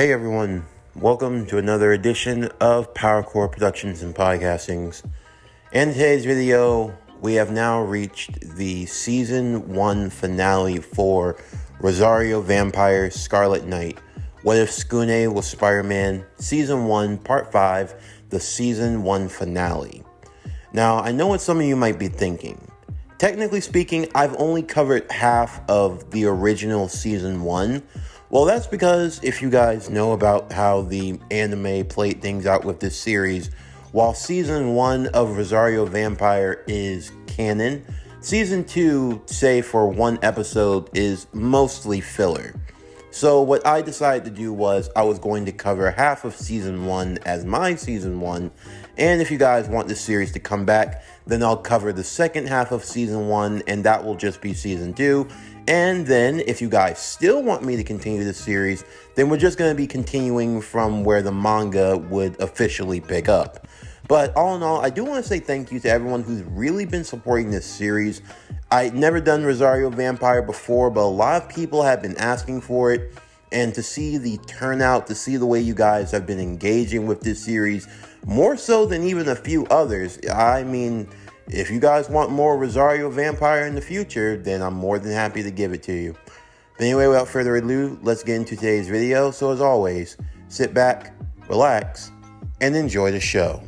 Hey everyone, welcome to another edition of PowerCore Productions and Podcastings. In today's video, we have now reached the Season 1 finale for Rosario Vampire Scarlet Knight. What If Tsukune Was Spider-Man? Season 1, Part 5, the Season 1 finale. Now, I know what some of you might be thinking. Technically speaking, I've only covered half of the original Season 1. Well, that's because if you guys know about how the anime played things out with this series, while Season 1 of Rosario Vampire is canon, Season 2, say for one episode, is mostly filler. So what I decided to do was I was going to cover half of Season 1 as my Season 1, and if you guys want this series to come back, then I'll cover the second half of Season 1, and that will just be Season 2. And then, if you guys still want me to continue this series, then we're just going to be continuing from where the manga would officially pick up. But all in all, I do want to say thank you to everyone who's really been supporting this series. I'd never done Rosario Vampire before, but a lot of people have been asking for it. And to see the turnout, to see the way you guys have been engaging with this series, more so than even a few others, I mean, if you guys want more Rosario Vampire in the future, then I'm more than happy to give it to you. But anyway, without further ado, let's get into today's video. So as always, sit back, relax, and enjoy the show.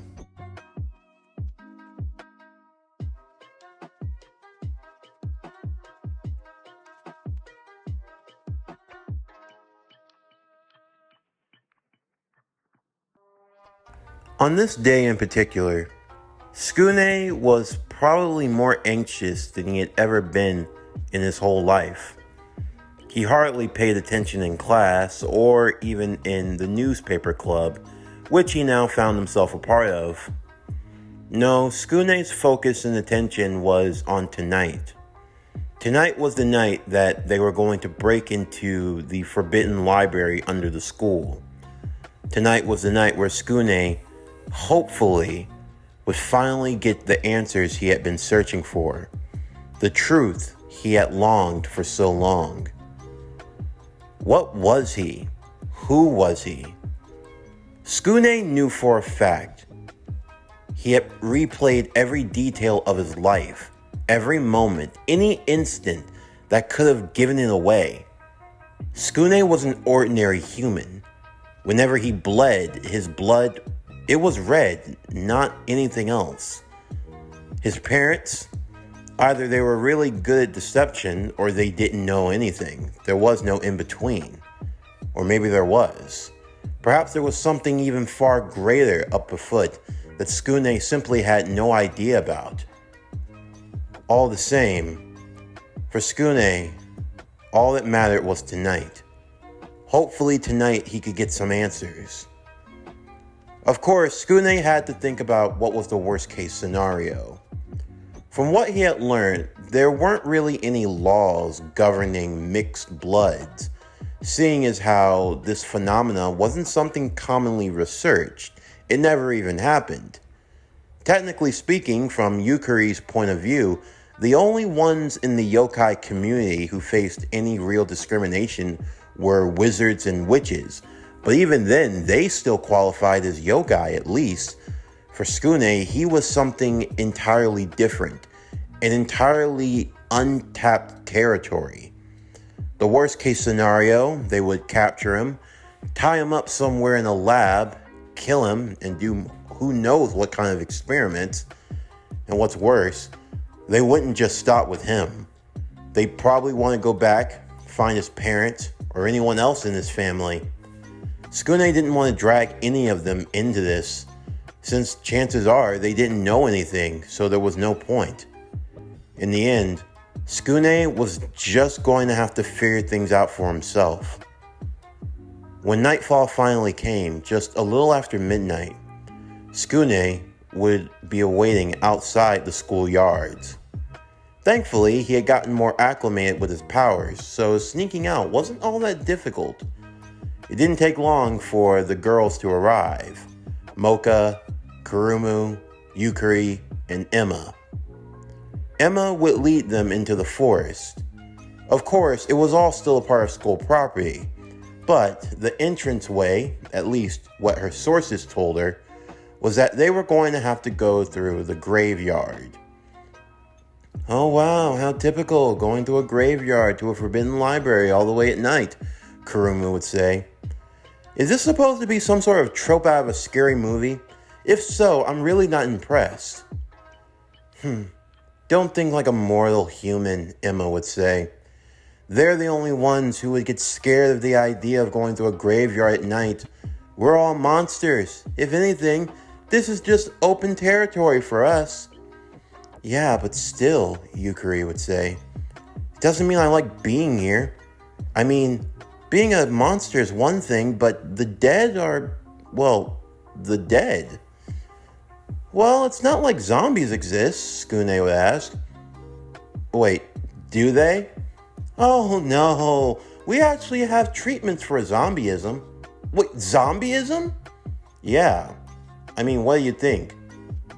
On this day in particular, Tsukune was probably more anxious than he had ever been in his whole life. He hardly paid attention in class or even in the newspaper club, which he now found himself a part of. No, Tsukune's focus and attention was on tonight. Tonight was the night that they were going to break into the forbidden library under the school. Tonight was the night where Tsukune, hopefully, would finally get the answers he had been searching for, the truth he had longed for so long. What was he? Who was he? Tsukune knew for a fact. He had replayed every detail of his life, every moment, any instant that could have given it away. Tsukune was an ordinary human. Whenever he bled, his blood, it was red, not anything else. His parents, either they were really good at deception or they didn't know anything. There was no in-between. Or maybe there was. Perhaps there was something even far greater up afoot that Tsukune simply had no idea about. All the same, for Tsukune, all that mattered was tonight. Hopefully tonight he could get some answers. Of course, Tsukune had to think about what was the worst case scenario. From what he had learned, there weren't really any laws governing mixed bloods, seeing as how this phenomena wasn't something commonly researched. It never even happened. Technically speaking, from Yukari's point of view, the only ones in the yokai community who faced any real discrimination were wizards and witches. But even then, they still qualified as yokai at least. For Tsukune, he was something entirely different, an entirely untapped territory. The worst case scenario, they would capture him, tie him up somewhere in a lab, kill him, and do who knows what kind of experiments. And what's worse, they wouldn't just stop with him. They'd probably want to go back, find his parents, or anyone else in his family. Tsukune didn't want to drag any of them into this, since chances are they didn't know anything, so there was no point. In the end, Tsukune was just going to have to figure things out for himself. When nightfall finally came, just a little after midnight, Tsukune would be awaiting outside the schoolyards. Thankfully, he had gotten more acclimated with his powers, so sneaking out wasn't all that difficult. It didn't take long for the girls to arrive. Mocha, Kurumu, Yukari, and Emma. Emma would lead them into the forest. Of course, it was all still a part of school property, But the entranceway, at least what her sources told her, was that they were going to have to go through the graveyard. Oh wow, how typical, going through a graveyard to a forbidden library all the way at night, Kurumu would say. Is this supposed to be some sort of trope out of a scary movie? If so, I'm really not impressed. Don't think like a mortal human, Emma would say. They're the only ones who would get scared of the idea of going through a graveyard at night. We're all monsters. If anything, this is just open territory for us. Yeah, but still, Yukari would say. It doesn't mean I like being here. I mean, being a monster is one thing, but the dead are, well, the dead. Well, it's not like zombies exist, Tsukune would ask. Wait, do they? Oh no, we actually have treatments for zombieism. Wait, zombieism? Yeah. I mean, what do you think?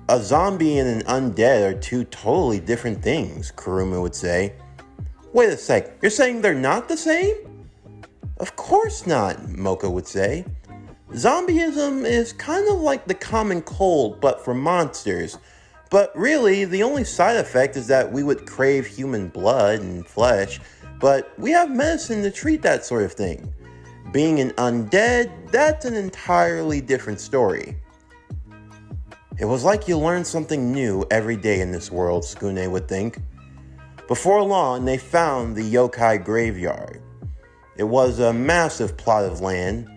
A zombie and an undead are two totally different things, Kurumu would say. Wait a sec, you're saying they're not the same? Of course not, Mocha would say. Zombieism is kind of like the common cold, but for monsters. But really, the only side effect is that we would crave human blood and flesh, but we have medicine to treat that sort of thing. Being an undead, that's an entirely different story. It was like you learned something new every day in this world, Tsukune would think. Before long, they found the yokai graveyard. It was a massive plot of land,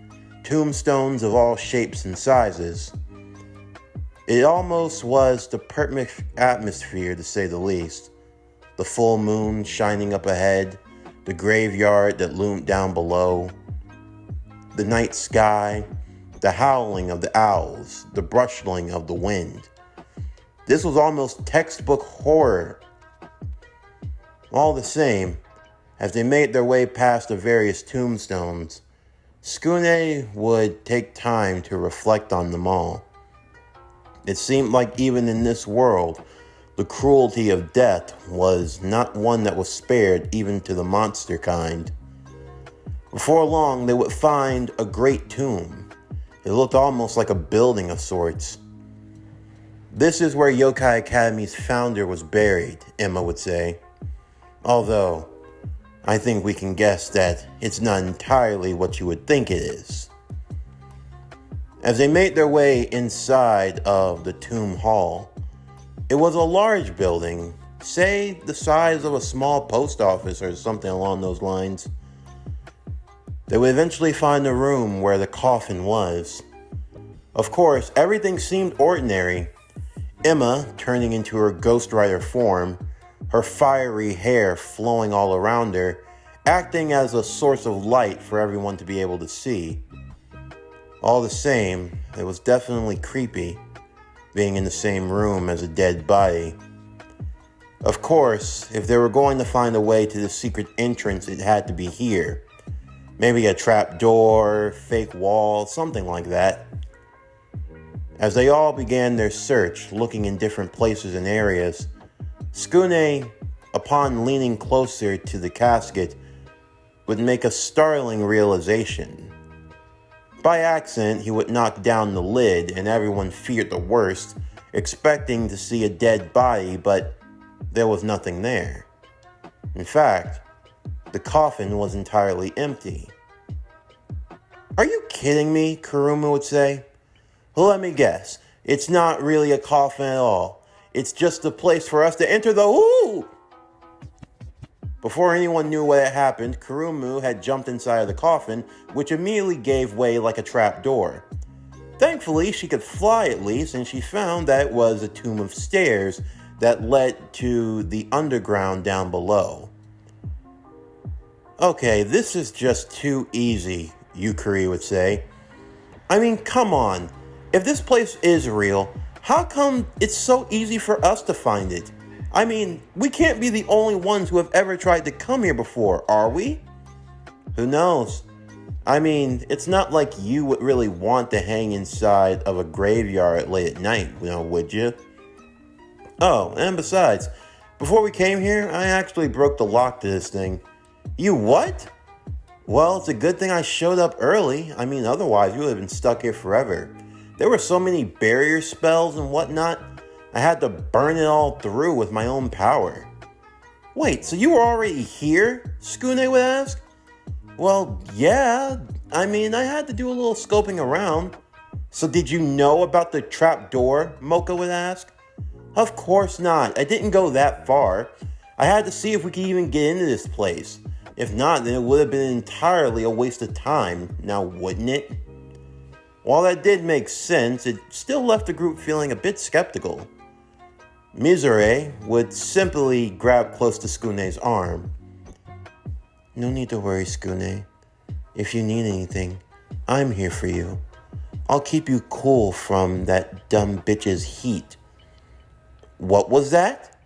tombstones of all shapes and sizes. It almost was the perfect atmosphere, to say the least. The full moon shining up ahead, the graveyard that loomed down below, the night sky, the howling of the owls, the brushling of the wind. This was almost textbook horror. All the same, as they made their way past the various tombstones, Tsukune would take time to reflect on them all. It seemed like even in this world, the cruelty of death was not one that was spared even to the monster kind. Before long, they would find a great tomb. It looked almost like a building of sorts. This is where Yokai Academy's founder was buried, Emma would say. Although, I think we can guess that it's not entirely what you would think it is. As they made their way inside of the tomb hall, it was a large building, say the size of a small post office or something along those lines. They would eventually find the room where the coffin was. Of course, everything seemed ordinary. Emma, turning into her Ghost Rider form, her fiery hair flowing all around her, acting as a source of light for everyone to be able to see. All the same, it was definitely creepy, being in the same room as a dead body. Of course, if they were going to find a way to the secret entrance, it had to be here. Maybe a trap door, fake wall, something like that. As they all began their search, looking in different places and areas, Tsukune, upon leaning closer to the casket, would make a startling realization. By accident, he would knock down the lid, and everyone feared the worst, expecting to see a dead body, but there was nothing there. In fact, the coffin was entirely empty. Are you kidding me? Kurumu would say. Well, let me guess. It's not really a coffin at all. It's just a place for us to enter the... Ooh! Before anyone knew what had happened, Kurumu had jumped inside of the coffin, which immediately gave way like a trap door. Thankfully, she could fly at least, and she found that it was a tomb of stairs that led to the underground down below. Okay, this is just too easy, Yukari would say. I mean, come on. If this place is real, how come it's so easy for us to find it? I mean, we can't be the only ones who have ever tried to come here before, are we? Who knows? I mean, it's not like you would really want to hang inside of a graveyard late at night, would you? Oh, and besides, before we came here, I actually broke the lock to this thing. You what? Well, it's a good thing I showed up early. I mean, otherwise, you would have been stuck here forever. There were so many barrier spells and whatnot, I had to burn it all through with my own power. Wait, so you were already here? Tsukune would ask. Well, yeah. I mean, I had to do a little scoping around. So did you know about the trap door? Mocha would ask. Of course not. I didn't go that far. I had to see if we could even get into this place. If not, then it would have been entirely a waste of time, now wouldn't it? While that did make sense, it still left the group feeling a bit skeptical. Mizure would simply grab close to Tsukune's arm. No need to worry, Tsukune. If you need anything, I'm here for you. I'll keep you cool from that dumb bitch's heat. What was that?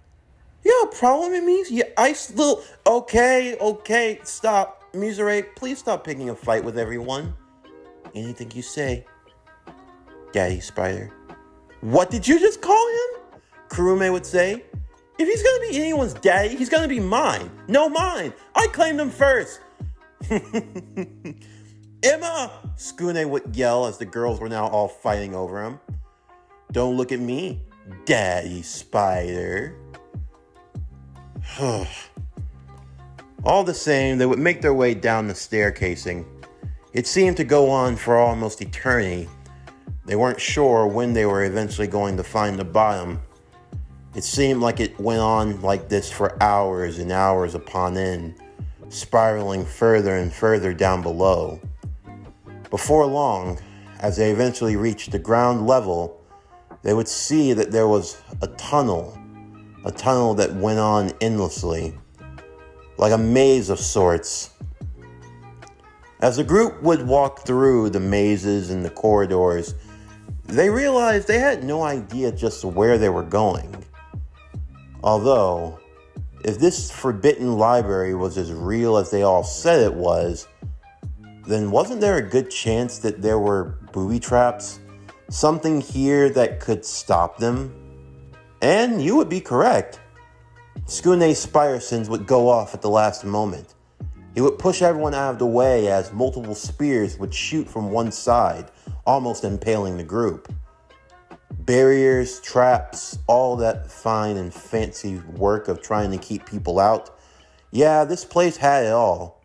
You got a problem with me? You ice little... Okay, stop. Mizure, please stop picking a fight with everyone. Anything you say. Daddy Spider. What did you just call him? Kurume would say. If he's gonna be anyone's daddy, he's gonna be mine. No, mine. I claimed him first. Emma! Tsukune would yell as the girls were now all fighting over him. Don't look at me, Daddy Spider. All the same, they would make their way down the staircasing. It seemed to go on for almost eternity. They weren't sure when they were eventually going to find the bottom. It seemed like it went on like this for hours and hours upon end, spiraling further and further down below. Before long, as they eventually reached the ground level, they would see that there was a tunnel that went on endlessly, like a maze of sorts. As the group would walk through the mazes and the corridors, they realized they had no idea just where they were going. Although, if this forbidden library was as real as they all said it was, then wasn't there a good chance that there were booby traps? Something here that could stop them? And you would be correct. Tsukune's Spire Sense would go off at the last moment. He would push everyone out of the way as multiple spears would shoot from one side, almost impaling the group. Barriers, traps, all that fine and fancy work of trying to keep people out. Yeah, this place had it all.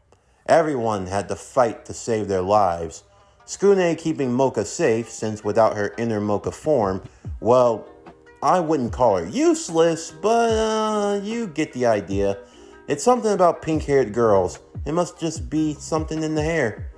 Everyone had to fight to save their lives. Tsukune keeping Mocha safe, since without her inner Mocha form, well, I wouldn't call her useless, but you get the idea. It's something about pink-haired girls. It must just be something in the hair.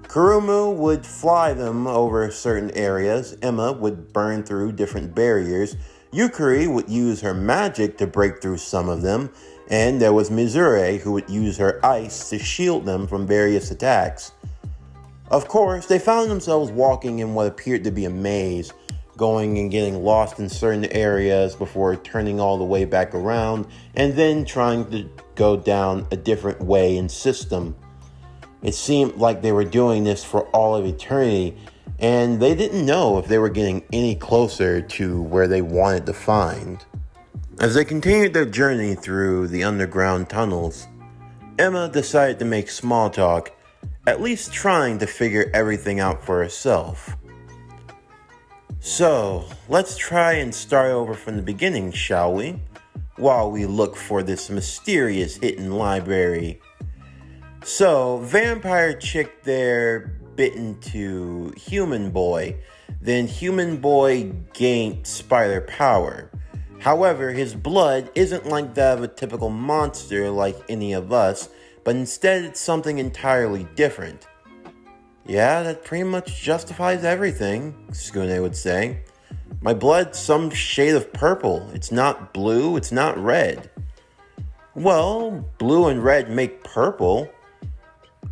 Kurumu would fly them over certain areas. Emma would burn through different barriers. Yukari would use her magic to break through some of them. And there was Mizure, who would use her ice to shield them from various attacks. Of course, they found themselves walking in what appeared to be a maze, going and getting lost in certain areas before turning all the way back around, and then trying to go down a different way and system. It seemed like they were doing this for all of eternity, and they didn't know if they were getting any closer to where they wanted to find. As they continued their journey through the underground tunnels, Emma decided to make small talk, at least trying to figure everything out for herself. So, let's try and start over from the beginning, shall we? While we look for this mysterious hidden library. So, vampire chick there bit into human boy. Then human boy gained spider power. However, his blood isn't like that of a typical monster like any of us, but instead it's something entirely different. Yeah, that pretty much justifies everything, Tsukune would say. My blood's some shade of purple. It's not blue, it's not red. Well, blue and red make purple.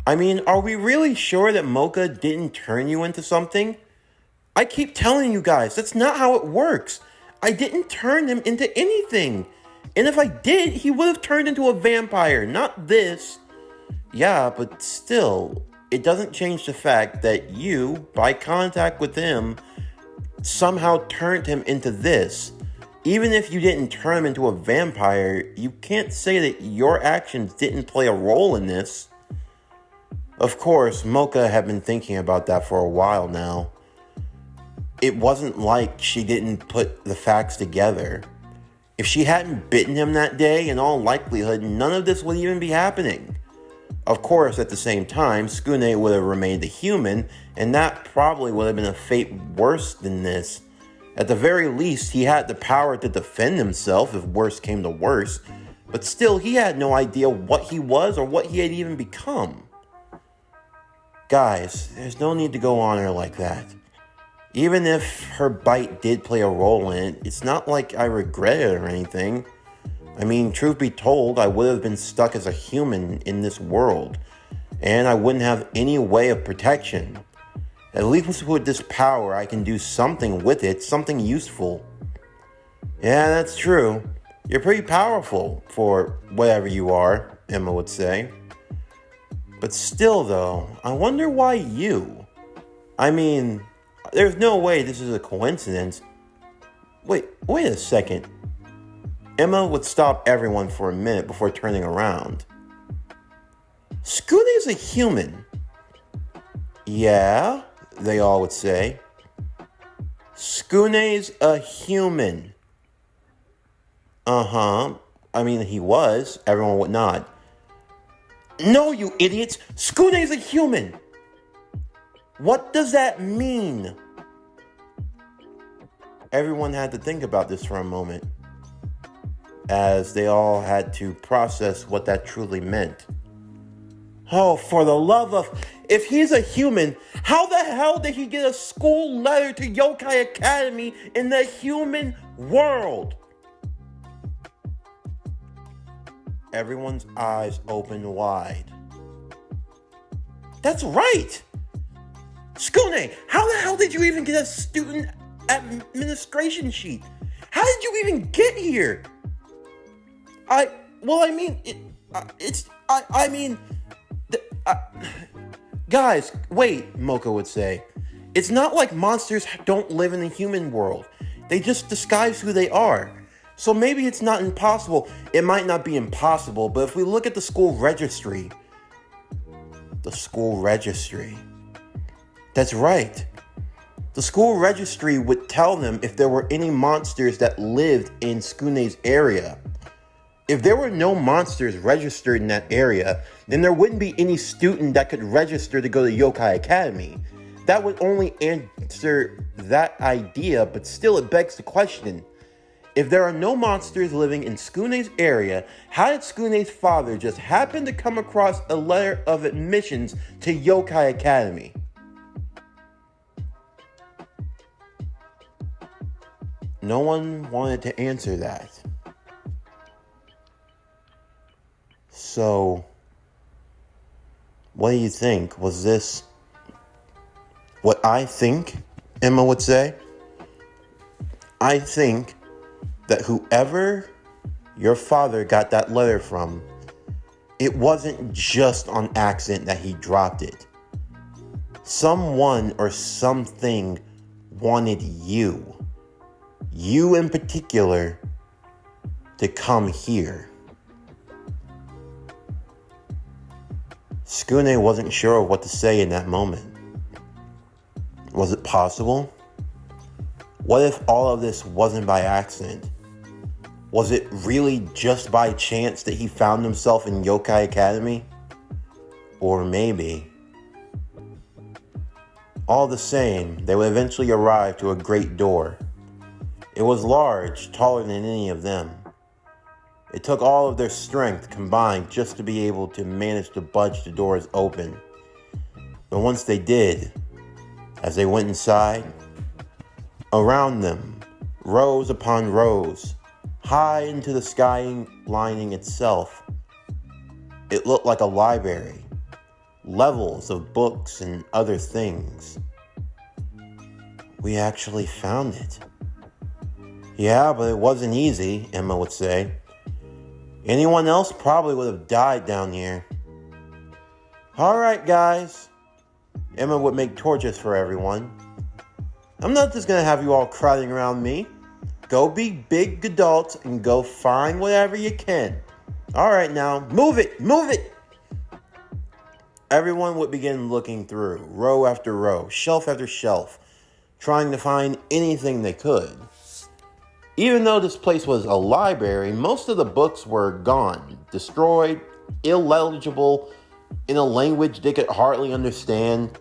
I mean, are we really sure that Mocha didn't turn you into something? I keep telling you guys, that's not how it works. I didn't turn him into anything. And if I did, he would have turned into a vampire, not this. Yeah, but still, it doesn't change the fact that you, by contact with him, somehow turned him into this. Even if you didn't turn him into a vampire, you can't say that your actions didn't play a role in this. Of course, Mocha had been thinking about that for a while now. It wasn't like she didn't put the facts together. If she hadn't bitten him that day, in all likelihood, none of this would even be happening. Of course, at the same time, Tsukune would have remained a human, and that probably would have been a fate worse than this. At the very least, he had the power to defend himself if worse came to worse, but still, he had no idea what he was or what he had even become. Guys, there's no need to go on her like that. Even if her bite did play a role in it, it's not like I regret it or anything. I mean, truth be told, I would have been stuck as a human in this world, and I wouldn't have any way of protection. At least with this power, I can do something with it, something useful. Yeah, that's true. You're pretty powerful for whatever you are, Emma would say. But still, though, I wonder why you? I mean, there's no way this is a coincidence. Wait a second. Emma would stop everyone for a minute before turning around. Tsukune is a human. Yeah, they all would say. Tsukune's a human. Uh-huh. I mean, he was. Everyone would nod. No, you idiots! Tsukune's a human! What does that mean? Everyone had to think about this for a moment, as they all had to process what that truly meant. Oh, for the love of... If he's a human, how the hell did he get a school letter to Yokai Academy in the human world? Everyone's eyes opened wide. That's right! Tsukune, how the hell did you even get a student administration sheet? How did you even get here? Guys, wait, Mocha would say. It's not like monsters don't live in the human world. They just disguise who they are. So maybe it's not impossible. It might not be impossible, but if we look at the school registry. The school registry. That's right. The school registry would tell them if there were any monsters that lived in Tsukune's area. If there were no monsters registered in that area, then there wouldn't be any student that could register to go to Yokai Academy. That would only answer that idea, but still it begs the question. If there are no monsters living in Tsukune's area, how did Tsukune's father just happen to come across a letter of admissions to Yokai Academy? No one wanted to answer that. So, what do you think? Was this what I think? Emma would say. I think that whoever your father got that letter from, it wasn't just on accident that he dropped it. Someone or something wanted you in particular, to come here. Tsukune wasn't sure what to say in that moment. Was it possible? What if all of this wasn't by accident? Was it really just by chance that he found himself in Yokai Academy? Or maybe... All the same, they would eventually arrive to a great door. It was large, taller than any of them. It took all of their strength combined just to be able to manage to budge the doors open. But once they did, as they went inside, around them, rows upon rows, high into the sky lining itself, it looked like a library, levels of books and other things. We actually found it. Yeah, but it wasn't easy, Emma would say. Anyone else probably would have died down here. Alright, guys. Emma would make torches for everyone. I'm not just gonna have you all crowding around me. Go be big adults and go find whatever you can. Alright now, move it! Everyone would begin looking through, row after row, shelf after shelf, trying to find anything they could. Even though this place was a library, most of the books were gone, destroyed, illegible, in a language they could hardly understand.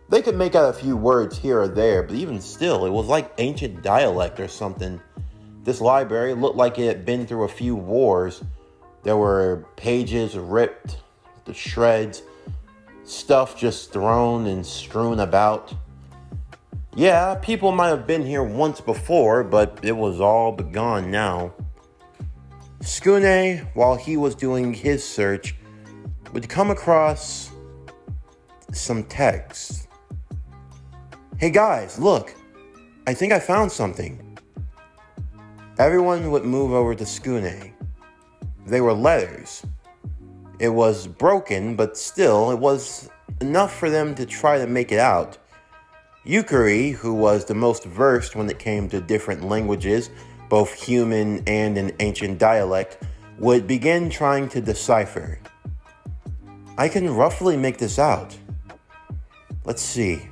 They could make out a few words here or there, but even still, it was like ancient dialect or something. This library looked like it had been through a few wars. There were pages ripped to shreds, stuff just thrown and strewn about. Yeah, people might have been here once before, but it was all but gone now. Tsukune, while he was doing his search, would come across some text. Hey guys, look, I think I found something. Everyone would move over to Tsukune. They were letters. It was broken, but still, it was enough for them to try to make it out. Yukari, who was the most versed when it came to different languages, both human and in ancient dialect, would begin trying to decipher. I can roughly make this out. Let's see.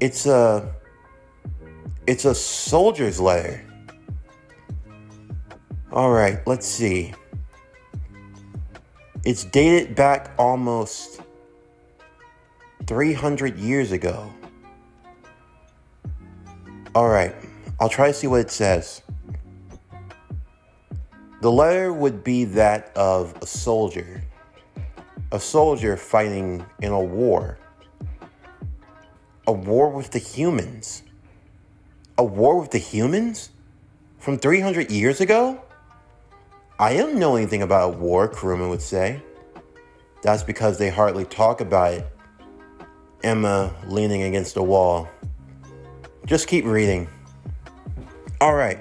It's a soldier's letter. Alright, let's see. It's dated back almost 300 years ago. Alright, I'll try to see what it says. The letter would be that of a soldier fighting in a war. A war with the humans. A war with the humans? From 300 years ago? I don't know anything about a war, Kuruma would say. That's because they hardly talk about it. Emma leaning against the wall. Just keep reading. Alright.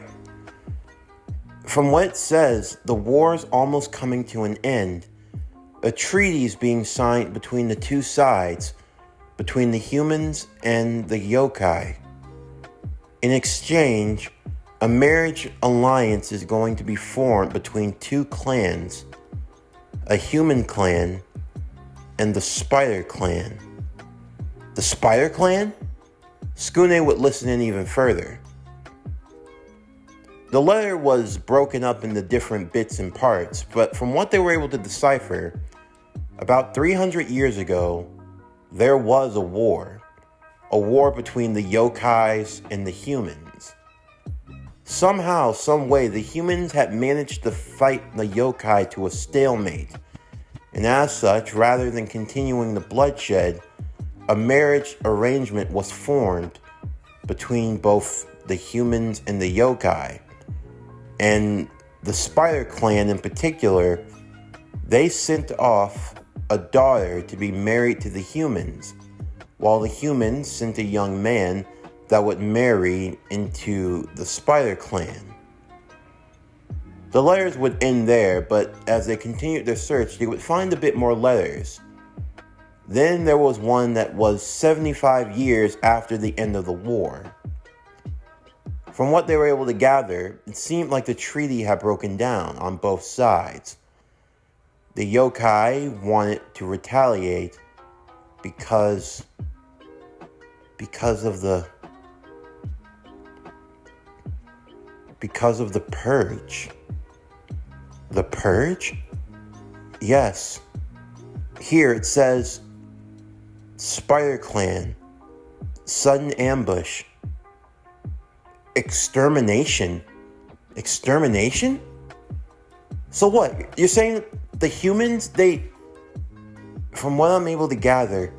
From what it says, the war's almost coming to an end. A treaty's being signed between the two sides, between the humans and the yokai. In exchange, a marriage alliance is going to be formed between two clans, a human clan and the spider clan. The spider clan? Tsukune would listen in even further. The letter was broken up into different bits and parts, but from what they were able to decipher, about 300 years ago, there was a war between the yokais and the humans. Somehow, some way, the humans had managed to fight the yokai to a stalemate, and as such, rather than continuing the bloodshed, a marriage arrangement was formed between both the humans and the yokai. And the Spider Clan in particular, they sent off a daughter to be married to the humans, while the humans sent a young man that would marry into the Spider Clan. The letters would end there, but as they continued their search, they would find a bit more letters. Then there was one that was 75 years after the end of the war. From what they were able to gather, it seemed like the treaty had broken down on both sides. The yokai wanted to retaliate because of the purge. The purge? Yes. Here it says, Spider Clan, sudden ambush, extermination. Extermination? So what? You're saying the humans, from what I'm able to gather,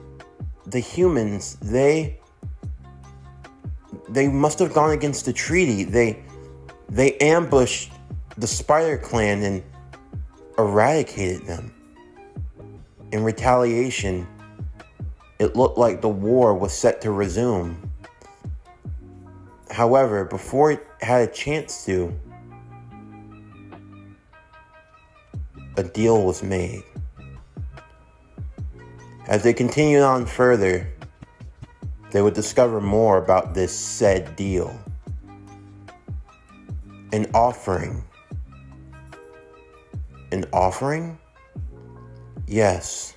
the humans, they must have gone against the treaty. They ambushed the Spider Clan and eradicated them. In retaliation, it looked like the war was set to resume. However, before it had a chance to, a deal was made. As they continued on further, they would discover more about this said deal. An offering. An offering? Yes,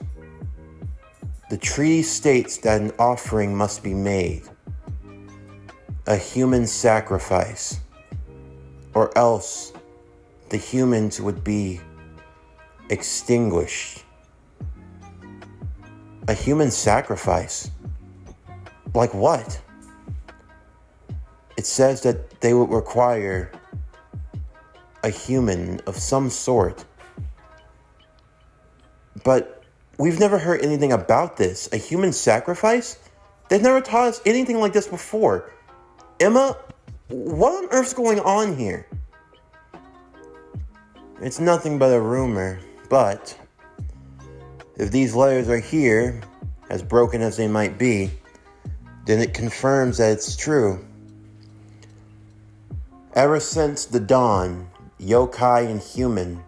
the treaty states that an offering must be made, a human sacrifice, or else the humans would be extinguished. A human sacrifice? Like what? It says that they would require a human of some sort. But we've never heard anything about this. A human sacrifice? They've never taught us anything like this before. Emma, what on earth's going on here? It's nothing but a rumor, but if these letters are here, as broken as they might be, then it confirms that it's true. Ever since the dawn, yokai and human,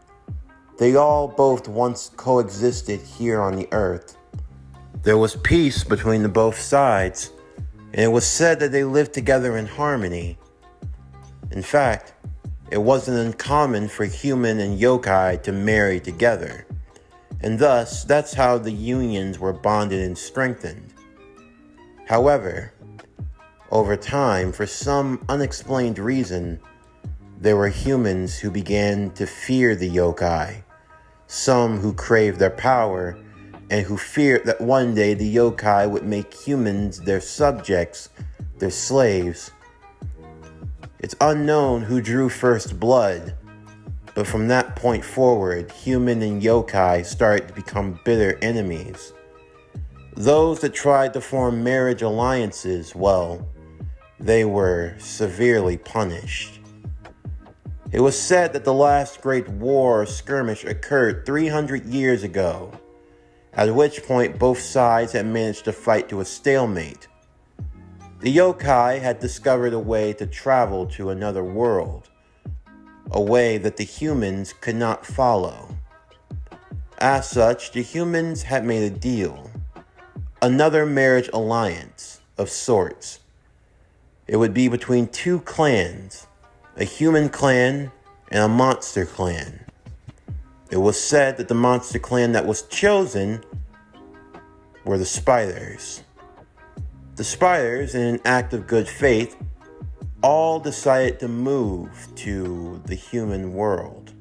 they all both once coexisted here on the earth. There was peace between the both sides, and it was said that they lived together in harmony. In fact, it wasn't uncommon for human and yokai to marry together, and thus that's how the unions were bonded and strengthened. However, over time, for some unexplained reason, there were humans who began to fear the yokai, some who craved their power, and who feared that one day the yokai would make humans their subjects, their slaves. It's unknown who drew first blood, but from that point forward, human and yokai started to become bitter enemies. Those that tried to form marriage alliances, well, they were severely punished. It was said that the last great war or skirmish occurred 300 years ago, at which point both sides had managed to fight to a stalemate. The yokai had discovered a way to travel to another world, a way that the humans could not follow. As such, the humans had made a deal, another marriage alliance of sorts. It would be between two clans, a human clan and a monster clan. It was said that the monster clan that was chosen were the spiders. The spiders, in an act of good faith, all decided to move to the human world.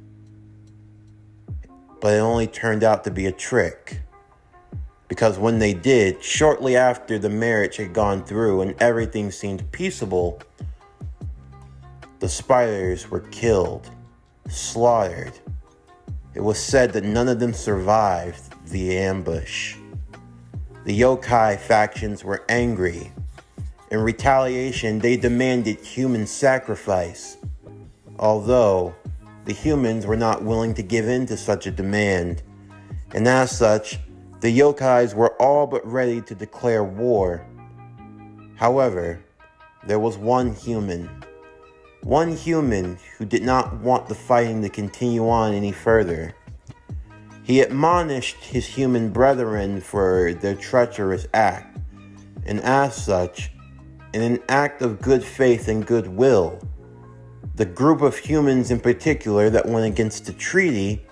But it only turned out to be a trick. Because when they did, shortly after the marriage had gone through and everything seemed peaceable, the spiders were killed, slaughtered. It was said that none of them survived the ambush. The yokai factions were angry. In retaliation, they demanded human sacrifice, although the humans were not willing to give in to such a demand, and as such, the yokais were all but ready to declare war. However, there was one human who did not want the fighting to continue on any further. He admonished his human brethren for their treacherous act, and as such, in an act of good faith and goodwill, the group of humans in particular that went against the treaty,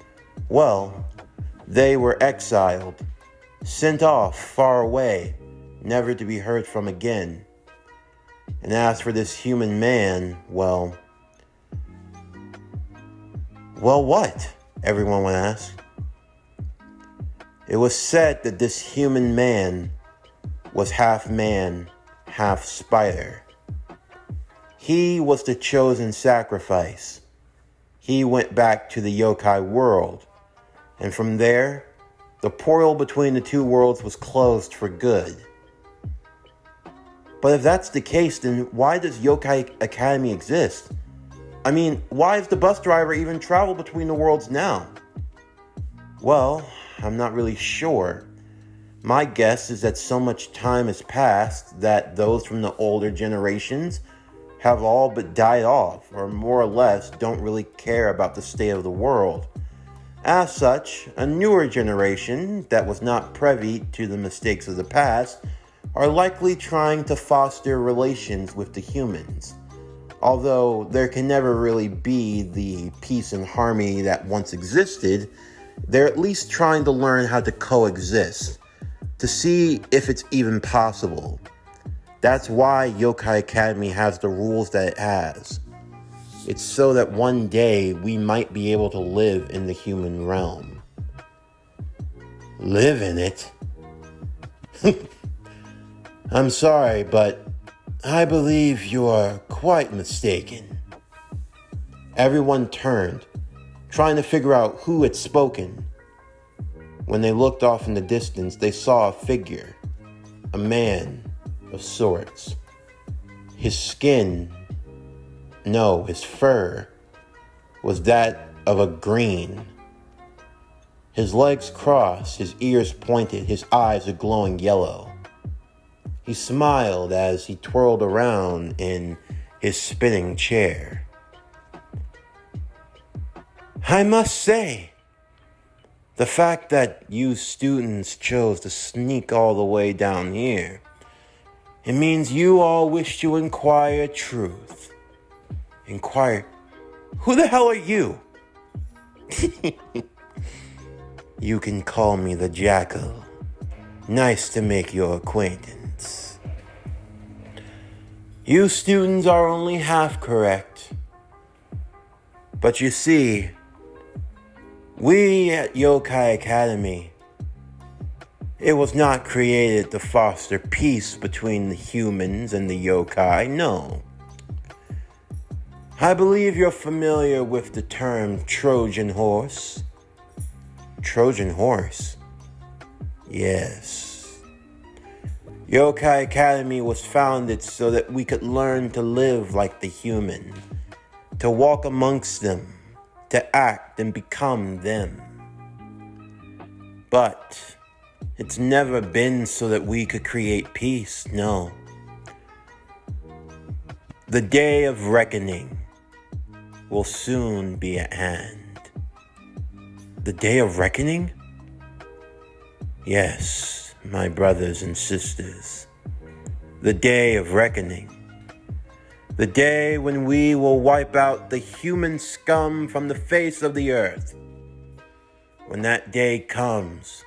well, they were exiled, sent off far away, never to be heard from again. And as for this human man, well, what? Everyone would ask. It was said that this human man was half man, half spider. He was the chosen sacrifice. He went back to the yokai world, and from there, the portal between the two worlds was closed for good. But if that's the case, then why does Yokai Academy exist? I mean, why does the bus driver even travel between the worlds now? Well, I'm not really sure. My guess is that so much time has passed that those from the older generations have all but died off, or more or less don't really care about the state of the world. As such, a newer generation that was not privy to the mistakes of the past are likely trying to foster relations with the humans. Although there can never really be the peace and harmony that once existed, They're at least trying to learn how to coexist, to see if it's even possible. That's why Yokai Academy has the rules that it has. It's so that one day we might be able to live in the human realm. Live in it? I'm sorry, but I believe you are quite mistaken. Everyone turned, trying to figure out who had spoken. When they looked off in the distance, they saw a figure, a man of sorts. His skin, no, his fur, was that of a green. His legs crossed, his ears pointed, his eyes a glowing yellow. He smiled as he twirled around in his spinning chair. I must say, the fact that you students chose to sneak all the way down here, it means you all wish to inquire truth. Inquire, who the hell are you? You can call me the Jackal. Nice to make your acquaintance. You students are only half correct. But you see, we at Yokai Academy, it was not created to foster peace between the humans and the yokai, no. I believe you're familiar with the term Trojan horse. Trojan horse? Yes. Yokai Academy was founded so that we could learn to live like the human, to walk amongst them, to act and become them. But it's never been so that we could create peace, no. The day of reckoning will soon be at hand. The day of reckoning? Yes, my brothers and sisters. The day of reckoning. The day when we will wipe out the human scum from the face of the earth. When that day comes,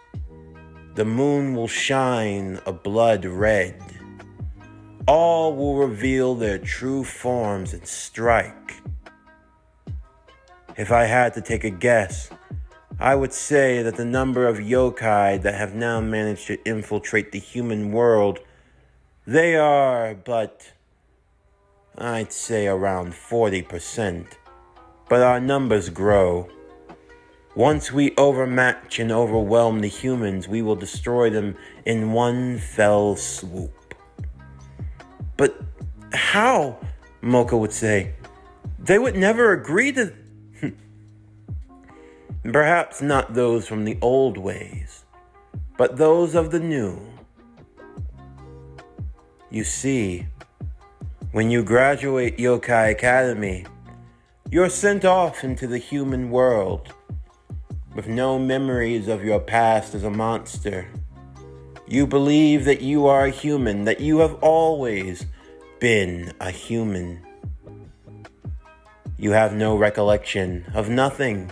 the moon will shine a blood red. All will reveal their true forms and strike. If I had to take a guess, I would say that the number of yokai that have now managed to infiltrate the human world, they are but, I'd say around 40%. But our numbers grow. Once we overmatch and overwhelm the humans, we will destroy them in one fell swoop. But how? Mocha would say. They would never agree to... Perhaps not those from the old ways, but those of the new. You see, when you graduate Yokai Academy, you're sent off into the human world with no memories of your past as a monster. You believe that you are a human, that you have always been a human. You have no recollection of nothing.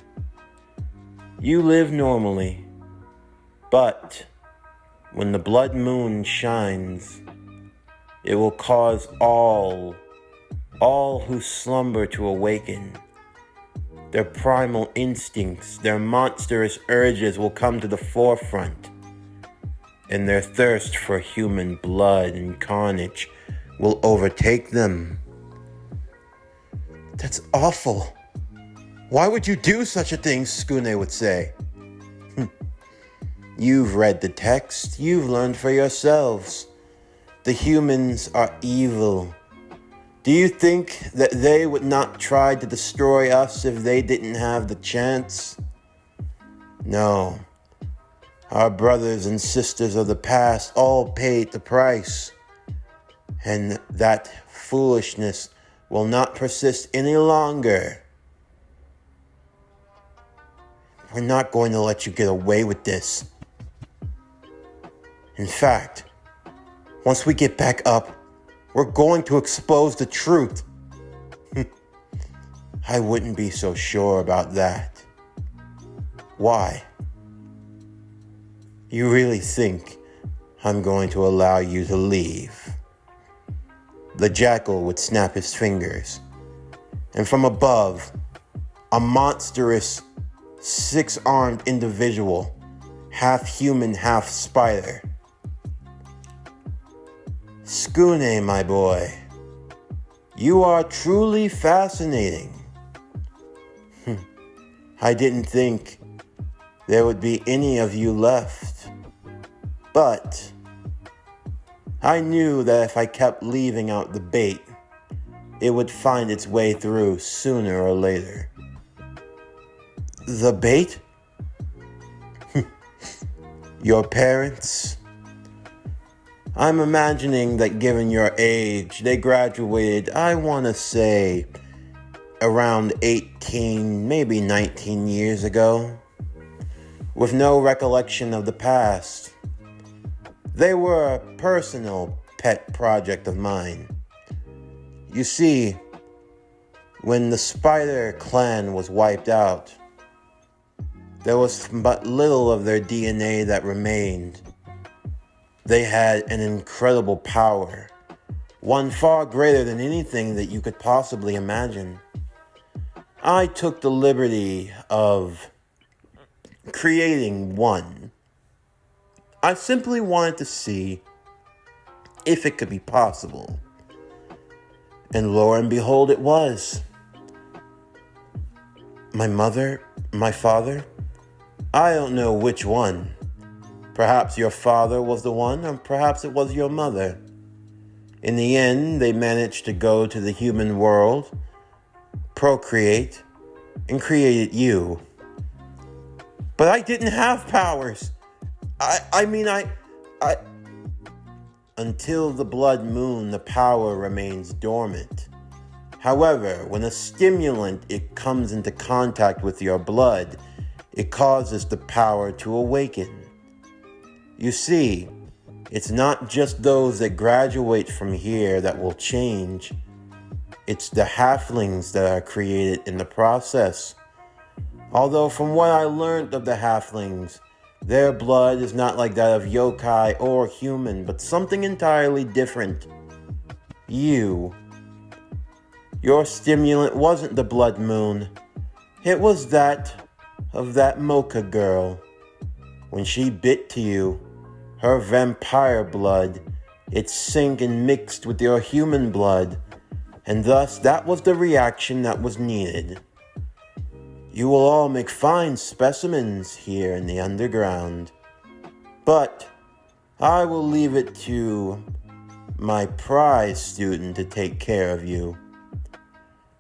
You live normally, but when the blood moon shines, it will cause all who slumber to awaken. Their primal instincts, their monstrous urges will come to the forefront, and their thirst for human blood and carnage will overtake them. That's awful. Why would you do such a thing, Tsukune would say. You've read the text, you've learned for yourselves. The humans are evil. Do you think that they would not try to destroy us if they didn't have the chance? No. Our brothers and sisters of the past all paid the price. And that foolishness will not persist any longer. We're not going to let you get away with this. In fact, once we get back up, we're going to expose the truth. I wouldn't be so sure about that. Why? You really think I'm going to allow you to leave? The Jackal would snap his fingers, and from above, a monstrous, six-armed individual, half human, half spider. Tsukune, my boy, you are truly fascinating. I didn't think there would be any of you left, but I knew that if I kept leaving out the bait, it would find its way through sooner or later. The bait? Your parents? I'm imagining that given your age, they graduated, I want to say, around 18, maybe 19 years ago, with no recollection of the past. They were a personal pet project of mine. You see, when the Spider clan was wiped out, there was but little of their DNA that remained. They had an incredible power, one far greater than anything that you could possibly imagine. I took the liberty of creating one. I simply wanted to see if it could be possible. And lo and behold, it was. My mother, my father, I don't know which one. Perhaps your father was the one, or perhaps it was your mother. In the end, they managed to go to the human world, procreate, and created you. But I didn't have powers. I mean, until the blood moon, the power remains dormant. However, when a stimulant it comes into contact with your blood, it causes the power to awaken. You see, it's not just those that graduate from here that will change. It's the halflings that are created in the process. Although from what I learned of the halflings, their blood is not like that of yokai or human, but something entirely different. Your stimulant wasn't the blood moon. It was that of that mocha girl. When she bit to you, her vampire blood, it sank and mixed with your human blood, and thus that was the reaction that was needed. You will all make fine specimens here in the underground, but I will leave it to my prize student to take care of you.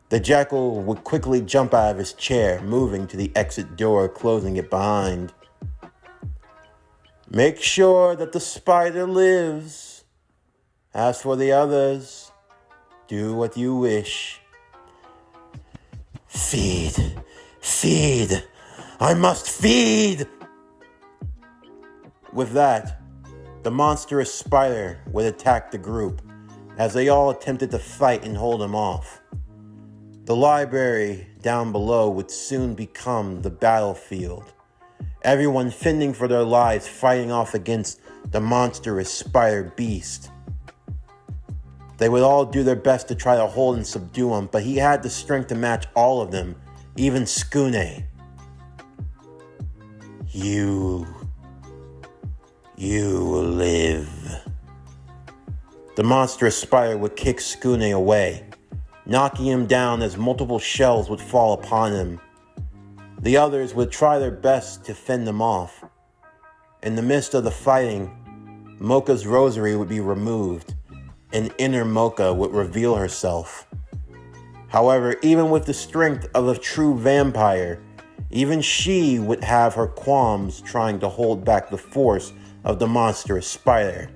The Jackal would quickly jump out of his chair, moving to the exit door, closing it behind. Make sure that the spider lives. As for the others, do what you wish. Feed. I must feed. With that, the monstrous spider would attack the group as they all attempted to fight and hold him off. The library down below would soon become the battlefield. Everyone fending for their lives, fighting off against the monstrous spider beast. They would all do their best to try to hold and subdue him, but he had the strength to match all of them, even Tsukune. You will live. The monstrous spider would kick Tsukune away, knocking him down as multiple shells would fall upon him. The others would try their best to fend them off. In the midst of the fighting, Mocha's rosary would be removed, and inner Mocha would reveal herself. However, even with the strength of a true vampire, even she would have her qualms trying to hold back the force of the monstrous spider.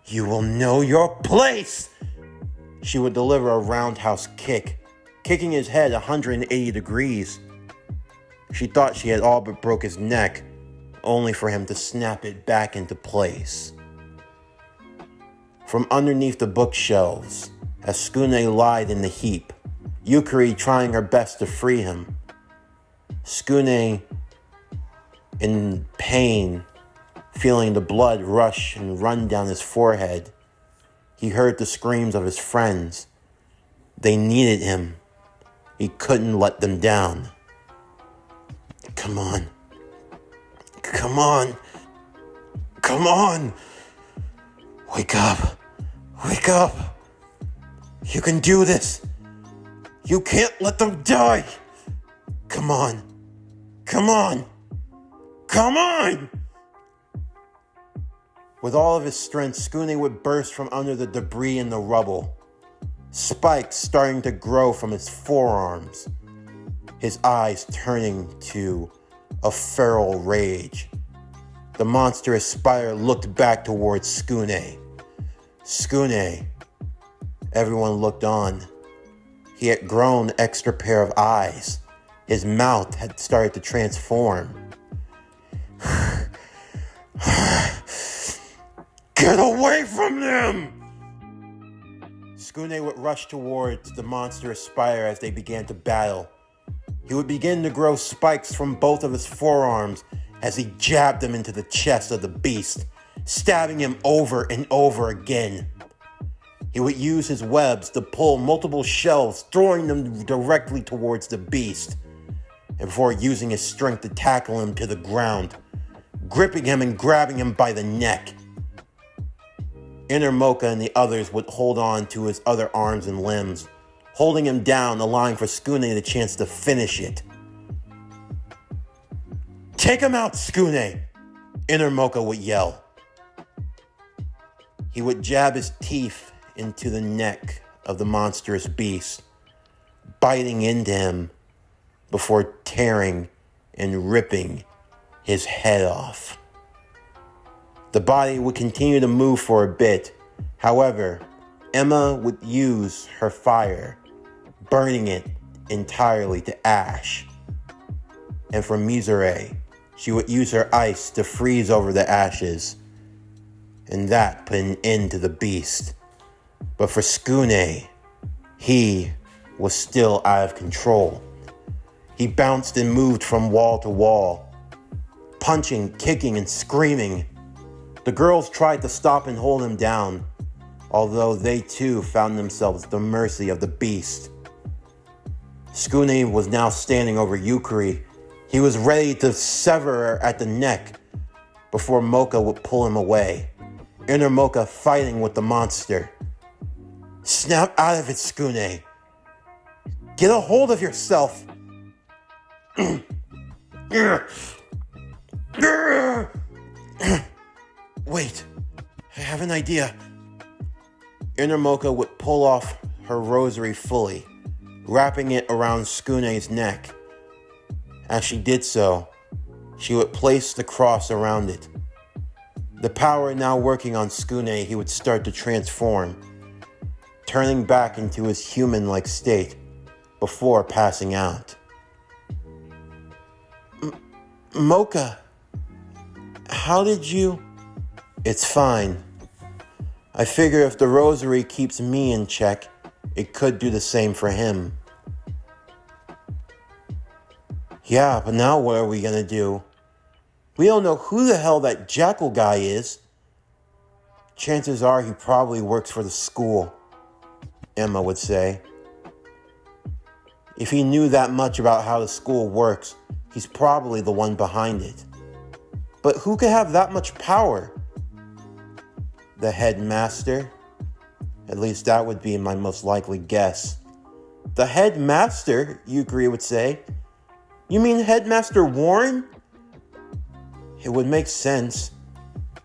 You will know your place! She would deliver a roundhouse kick, kicking his head 180 degrees. She thought she had all but broke his neck, only for him to snap it back into place. From underneath the bookshelves, as Tsukune lied in the heap, Yukari trying her best to free him. Tsukune In pain, feeling the blood rush and run down his forehead, he heard the screams of his friends. They needed him. He couldn't let them down. Come on. Come on. Come on. Wake up. Wake up. You can do this. You can't let them die. Come on. Come on. Come on. With all of his strength, Tsukune would burst from under the debris and the rubble. Spikes starting to grow from his forearms. His eyes turning to a feral rage. The monstrous spider looked back towards Tsukune. Tsukune. Everyone looked on. He had grown an extra pair of eyes. His mouth had started to transform. Get away from them! Tsukune would rush towards the monstrous spider as they began to battle. He would begin to grow spikes from both of his forearms as he jabbed them into the chest of the beast, stabbing him over and over again. He would use his webs to pull multiple shelves, throwing them directly towards the beast, and before using his strength to tackle him to the ground, gripping him and grabbing him by the neck. Inner Mocha and the others would hold on to his other arms and limbs, holding him down, allowing for Tsukune the chance to finish it. Take him out, Tsukune! Inner Mocha would yell. He would jab his teeth into the neck of the monstrous beast, biting into him before tearing and ripping his head off. The body would continue to move for a bit. However, Emma would use her fire, burning it entirely to ash. And for Mizure, she would use her ice to freeze over the ashes. And that put an end to the beast. But for Tsukune, he was still out of control. He bounced and moved from wall to wall, punching, kicking, and screaming. The girls tried to stop and hold him down, although they too found themselves at the mercy of the beast. Tsukune was now standing over Yukari. He was ready to sever her at the neck before Mocha would pull him away. Inner Mocha fighting with the monster. Snap out of it, Tsukune. Get a hold of yourself. Wait, I have an idea. Inner Mocha would pull off her rosary fully, wrapping it around Tsukune's neck. As she did so, she would place the cross around it. The power now working on Tsukune, he would start to transform, turning back into his human-like state before passing out. Mocha, how did you... It's fine. I figure if the rosary keeps me in check, it could do the same for him. Yeah, but now what are we gonna do? We don't know who the hell that Jackal guy is. Chances are he probably works for the school, Emma would say. If he knew that much about how the school works, he's probably the one behind it. But who could have that much power? The headmaster? At least that would be my most likely guess. The headmaster, Yukari would say. You mean Headmaster Warren? It would make sense.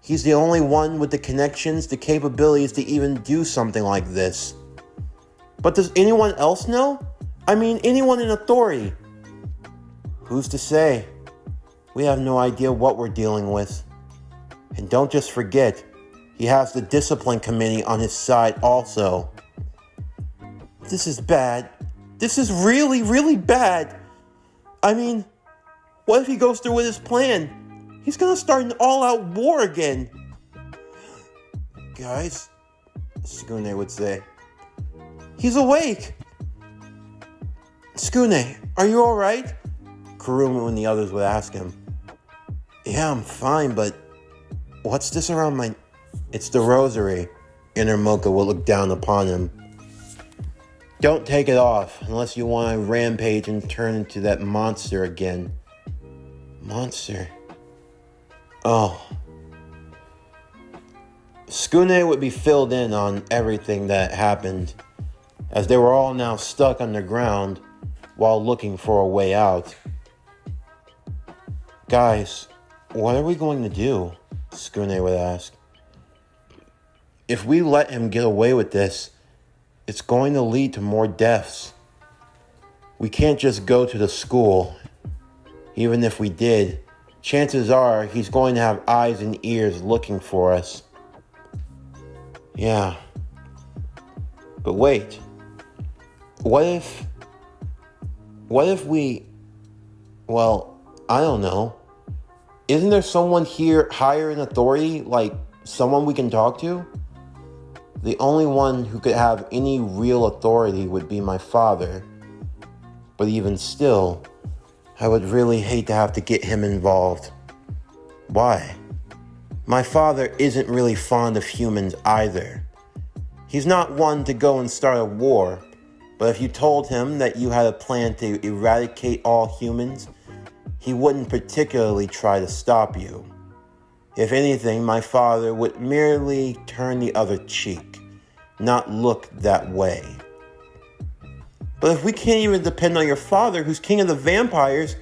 He's the only one with the connections, the capabilities to even do something like this. But does anyone else know? I mean, anyone in authority? Who's to say? We have no idea what we're dealing with. And don't just forget, he has the discipline committee on his side also. This is bad. This is really, really bad. I mean, what if he goes through with his plan? He's gonna start an all-out war again. Guys, Tsukune would say. He's awake. Tsukune, are you alright? Kuruma and the others would ask him. Yeah, I'm fine, but what's this around my... It's the rosary. Inner Mocha will look down upon him. Don't take it off unless you want to rampage and turn into that monster again. Monster? Oh. Tsukune would be filled in on everything that happened, as they were all now stuck underground while looking for a way out. Guys, what are we going to do? Tsukune would ask. If we let him get away with this, it's going to lead to more deaths. We can't just go to the school. Even if we did, chances are he's going to have eyes and ears looking for us. Yeah. But wait. What if we... Well, I don't know. Isn't there someone here higher in authority? Like, someone we can talk to? The only one who could have any real authority would be my father. But even still, I would really hate to have to get him involved. Why? My father isn't really fond of humans either. He's not one to go and start a war, but if you told him that you had a plan to eradicate all humans, he wouldn't particularly try to stop you. If anything, my father would merely turn the other cheek, not look that way. But if we can't even depend on your father, who's king of the vampires,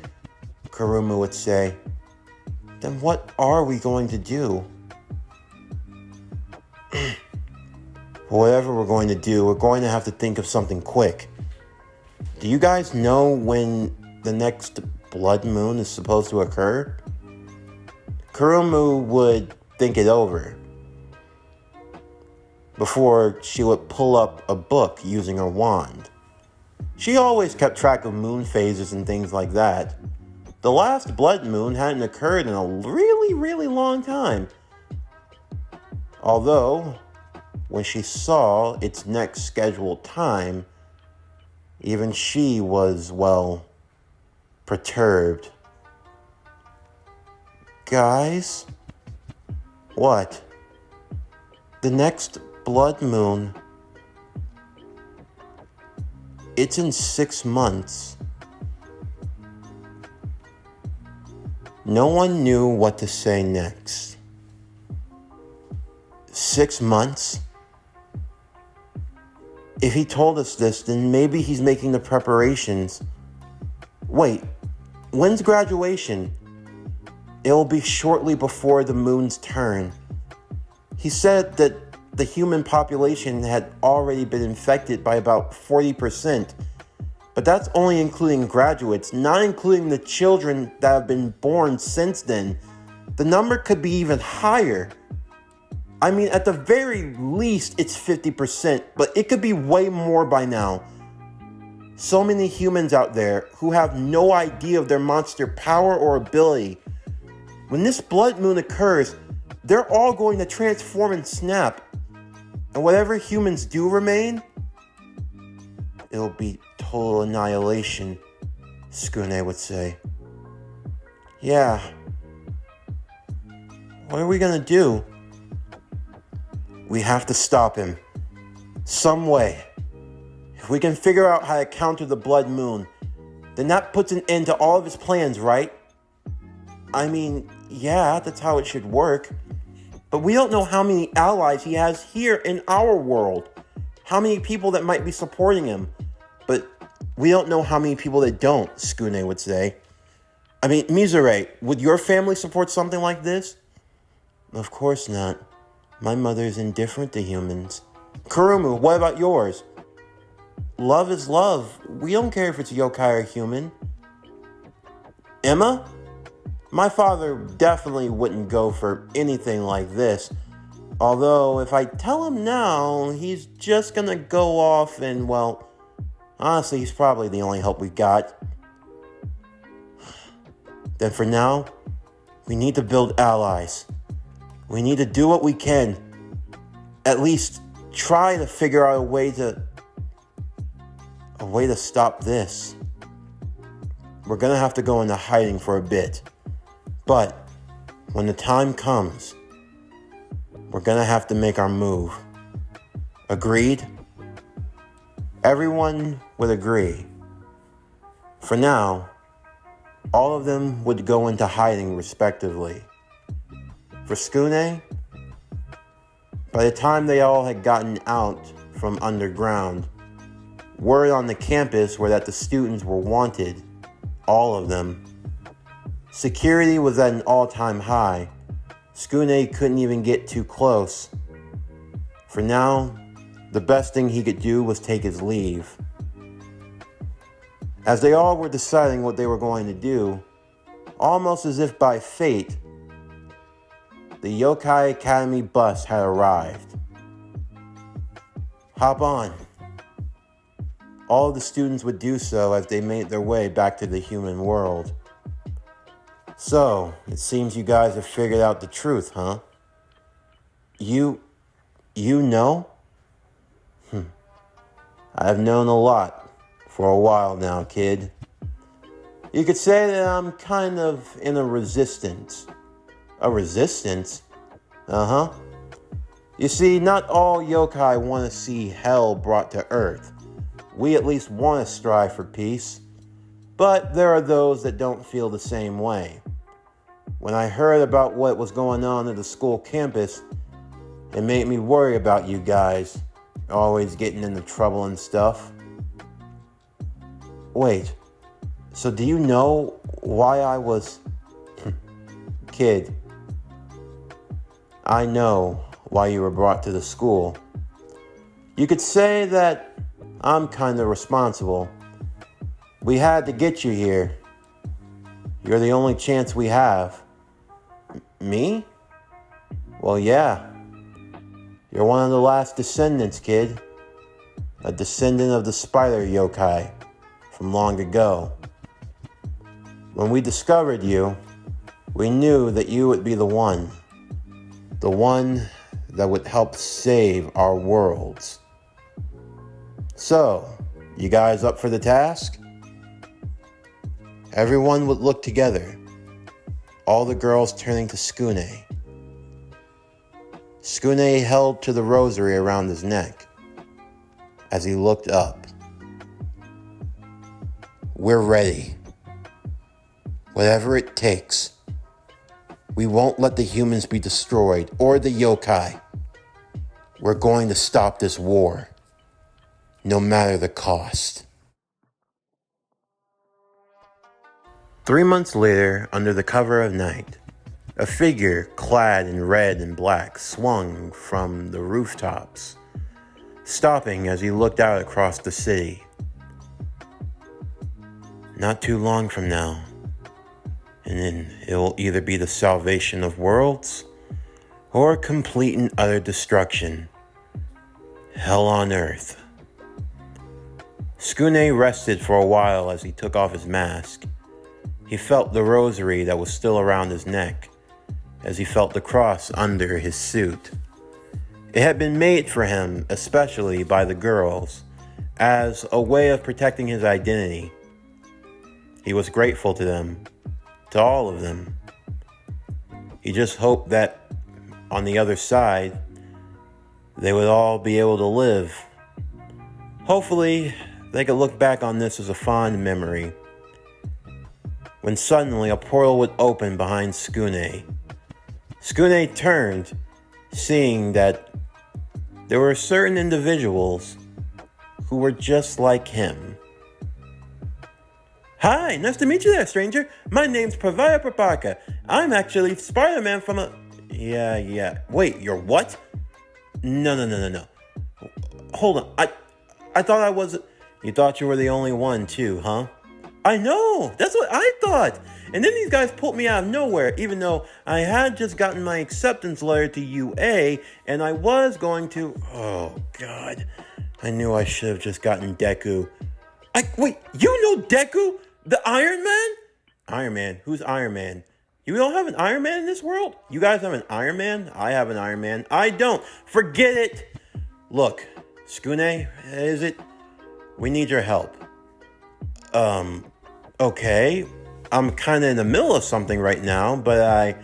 Kuruma would say, then what are we going to do? Whatever we're going to do, we're going to have to think of something quick. Do you guys know when the next blood moon is supposed to occur? Kuruma would think it over before she would pull up a book using her wand. She always kept track of moon phases and things like that. The last blood moon hadn't occurred in a really, really long time. Although, when she saw its next scheduled time, even she was, well, perturbed. Guys? What? The next blood moon... It's in 6 months. No one knew what to say next. 6 months? If he told us this, then maybe he's making the preparations. Wait, when's graduation? It'll be shortly before the moon's turn. He said that the human population had already been infected by about 40%. But that's only including graduates, not including the children that have been born since then. The number could be even higher. I mean, at the very least, it's 50%, but it could be way more by now. So many humans out there who have no idea of their monster power or ability. When this blood moon occurs, they're all going to transform and snap. And whatever humans do remain, it'll be total annihilation, Tsukune would say. Yeah. What are we gonna do? We have to stop him. Some way. If we can figure out how to counter the blood moon, then that puts an end to all of his plans, right? I mean, yeah, that's how it should work. But we don't know how many allies he has here in our world. How many people that might be supporting him. But we don't know how many people that don't, Tsukune would say. I mean, Mizure, would your family support something like this? Of course not. My mother is indifferent to humans. Kurumu, what about yours? Love is love. We don't care if it's yokai or human. Emma? My father definitely wouldn't go for anything like this. Although, if I tell him now, he's just gonna go off and, well, honestly, he's probably the only hope we've got. Then for now, we need to build allies. We need to do what we can. At least try to figure out a way to stop this. We're gonna have to go into hiding for a bit. But when the time comes, we're gonna have to make our move. Agreed? Everyone would agree. For now, all of them would go into hiding respectively. For Tsukune, by the time they all had gotten out from underground, word on the campus were that the students were wanted, all of them. Security was at an all-time high. Tsukune couldn't even get too close. For now, the best thing he could do was take his leave. As they all were deciding what they were going to do, almost as if by fate, the Yokai Academy bus had arrived. Hop on. All of the students would do so as they made their way back to the human world. So, it seems you guys have figured out the truth, huh? You know? I've known a lot for a while now, kid. You could say that I'm kind of in a resistance. A resistance? Uh-huh. You see, not all yokai want to see hell brought to earth. We at least want to strive for peace. But there are those that don't feel the same way. When I heard about what was going on at the school campus, it made me worry about you guys, always getting into trouble and stuff. Wait, so do you know why I was... Kid, I know why you were brought to the school. You could say that I'm kind of responsible. We had to get you here. You're the only chance we have. Me? Well, yeah. You're one of the last descendants, kid. A descendant of the spider yokai from long ago. When we discovered you, we knew that you would be the one. The one that would help save our worlds. So, you guys up for the task? Everyone would look together, all the girls turning to Tsukune. Tsukune held to the rosary around his neck as he looked up. We're ready. Whatever it takes. We won't let the humans be destroyed or the yokai. We're going to stop this war, no matter the cost. 3 months later, under the cover of night, a figure clad in red and black swung from the rooftops, stopping as he looked out across the city. Not too long from now, and then it will either be the salvation of worlds or complete and utter destruction. Hell on earth. Tsukune rested for a while as he took off his mask. He felt the rosary that was still around his neck, as he felt the cross under his suit. It had been made for him, especially by the girls, as a way of protecting his identity. He was grateful to them, to all of them. He just hoped that on the other side, they would all be able to live. Hopefully, they could look back on this as a fond memory. When suddenly a portal would open behind Tsukune. Tsukune turned, seeing that there were certain individuals who were just like him. Hi, nice to meet you there, stranger. My name's Pravaya Prapaka. I'm actually Spider-Man from a... Yeah. Wait, you're what? No. Hold on, I thought I was... You thought you were the only one too, huh? I know, that's what I thought. And then these guys pulled me out of nowhere, even though I had just gotten my acceptance letter to UA, and I was going to... Oh, God. I knew I should have just gotten Deku. Wait, you know Deku? The Iron Man? Iron Man? Who's Iron Man? You don't have an Iron Man in this world? You guys have an Iron Man? I have an Iron Man. I don't. Forget it. Look, Tsukune, is it? We need your help. Okay. I'm kind of in the middle of something right now, but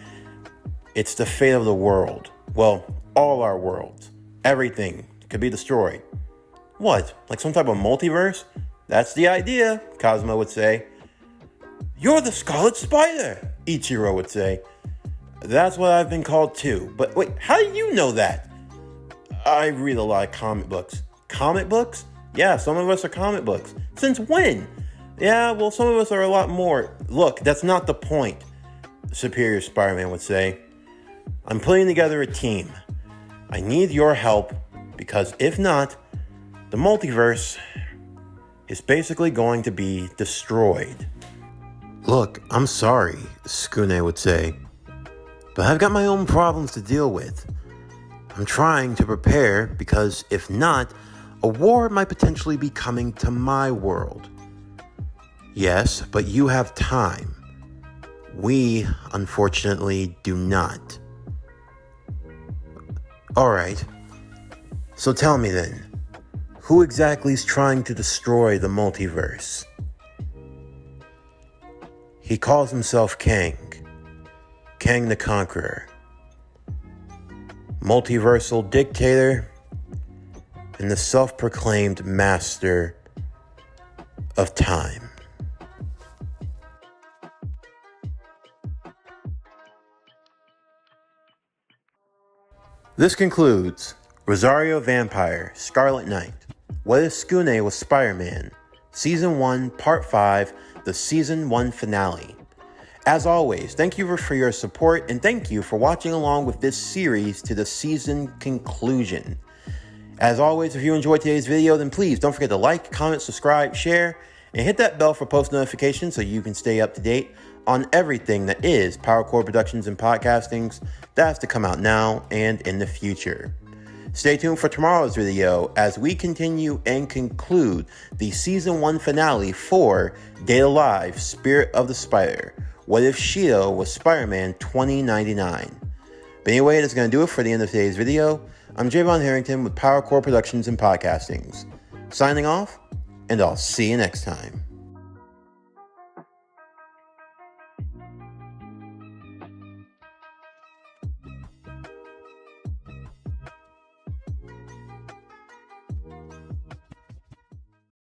It's the fate of the world. Well, all our worlds. Everything could be destroyed. What? Like some type of multiverse? That's the idea, Cosmo would say. You're the Scarlet Spider, Ichiro would say. That's what I've been called too. But wait, how do you know that? I read a lot of comic books. Comic books? Yeah, some of us are comic books. Since when? Yeah, well, some of us are a lot more. Look, that's not the point, Superior Spider-Man would say. I'm putting together a team. I need your help because if not, the multiverse is basically going to be destroyed. Look, I'm sorry, Tsukune would say, but I've got my own problems to deal with. I'm trying to prepare because if not, a war might potentially be coming to my world. Yes, but you have time. We, unfortunately, do not. Alright, so tell me then, who exactly is trying to destroy the multiverse? He calls himself Kang the Conqueror, multiversal dictator, and the self-proclaimed master of time. This concludes Rosario Vampire, Scarlet Knight, What If Tsukune Was Spider-Man, Season 1, Part 5, the Season 1 finale. As always, thank you for your support and thank you for watching along with this series to the season conclusion. As always, if you enjoyed today's video, then please don't forget to like, comment, subscribe, share, and hit that bell for post notifications so you can stay up to date on everything that is PowerCore Productions and Podcastings that's to come out now and in the future. Stay tuned for tomorrow's video as we continue and conclude the Season 1 finale for Data Live Spirit of the Spider. What If S.H.I.E.L.D. Was Spider-Man 2099? But anyway, that's going to do it for the end of today's video. I'm Javon Harrington with PowerCore Productions and Podcastings. Signing off, and I'll see you next time.